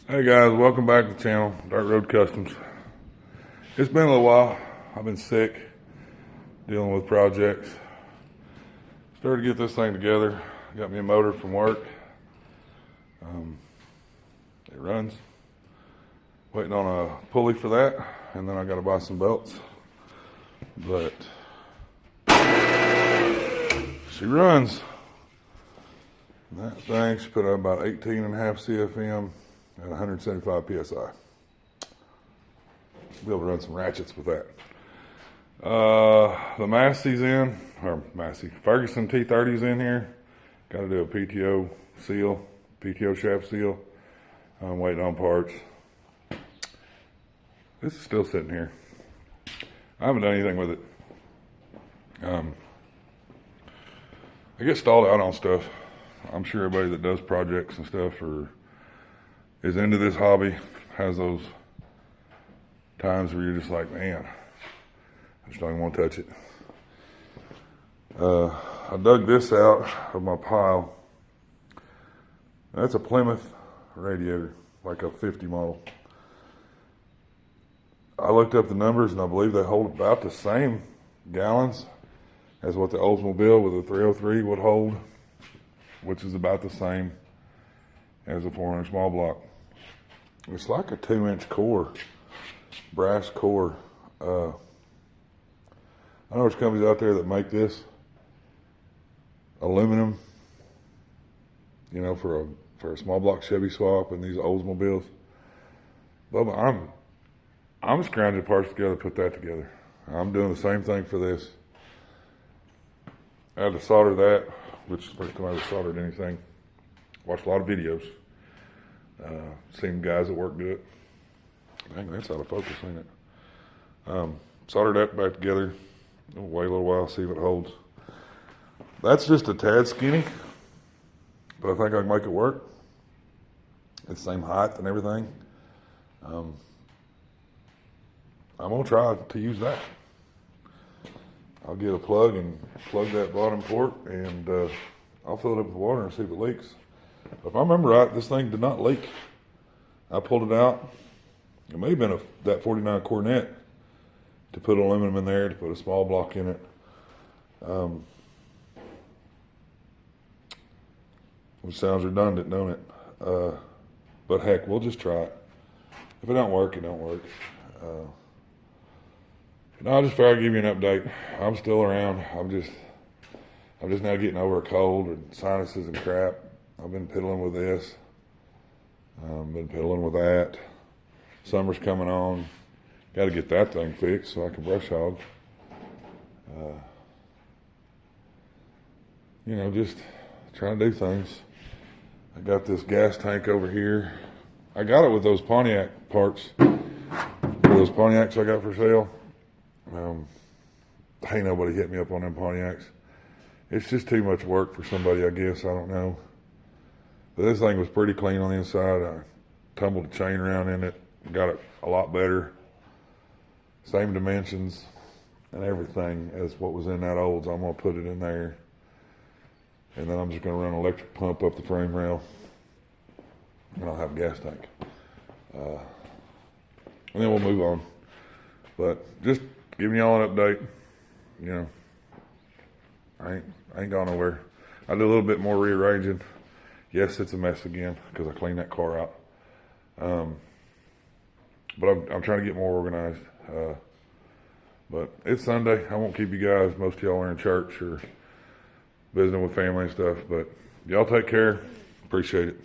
Hey guys, welcome back to the channel, Dirt Road Customs. It's been a little while. I've been sick, dealing with projects. Started to get this thing together. Got me a motor from work. It runs. Waiting on a pulley for that, and then I got to buy some belts. But she runs. That thing, she put out about 18.5 CFM at 175 PSI. Be able to run some ratchets with that. The Massey's in, or Massey, Ferguson T30's in here. Got to do a PTO seal, PTO shaft seal. I'm waiting on parts. This is still sitting here. I haven't done anything with it. I get stalled out on stuff. I'm sure everybody that does projects and stuff is into this hobby, has those times where you're just like, man, I just don't even want to touch it. I dug this out of my pile. That's a Plymouth radiator, like a 50 model. I looked up the numbers and I believe they hold about the same gallons as what the Oldsmobile with a 303 would hold, which is about the same as a 400 small block. It's like a 2-inch core, brass core. I know there's companies out there that make this aluminum, you know, for a small block Chevy swap and these Oldsmobiles. But I'm scrounging parts together to put that together. I'm doing the same thing for this. I had to solder that, which is the first time I ever soldered anything. Watched a lot of videos. Seen guys that work do it. Dang, that's out of focus, ain't it? Soldered that back together. I'll wait a little while, see if it holds. That's just a tad skinny, but I think I can make it work. It's the same height and everything. I'm gonna try to use that. I'll get a plug and plug that bottom port, and I'll fill it up with water and see if it leaks. If I remember right, this thing did not leak. I pulled it out. It may have been that 49 Cornet to put aluminum in there, to put a small block in it. Which sounds redundant, don't it? But heck, we'll just try it. If it don't work, it don't work. No, I just figured I'd give you an update. I'm still around. I'm just now getting over a cold and sinuses and crap. I've been piddling with this. Been piddling with that. Summer's coming on. Got to get that thing fixed so I can brush hog. You know, just trying to do things. I got this gas tank over here. I got it with those Pontiac parts. Those Pontiacs I got for sale. Ain't nobody hit me up on them Pontiacs. It's just too much work for somebody, I guess. I don't know. But this thing was pretty clean on the inside. I tumbled the chain around in it. Got it a lot better. Same dimensions and everything as what was in that old. So I'm going to put it in there. And then I'm just going to run an electric pump up the frame rail. And I'll have a gas tank. And then we'll move on. But just giving y'all an update. You know, I ain't gone nowhere. I did a little bit more rearranging. Yes, it's a mess again because I cleaned that car out. But I'm trying to get more organized. But it's Sunday. I won't keep you guys. Most of y'all are in church or visiting with family and stuff. But y'all take care. Appreciate it.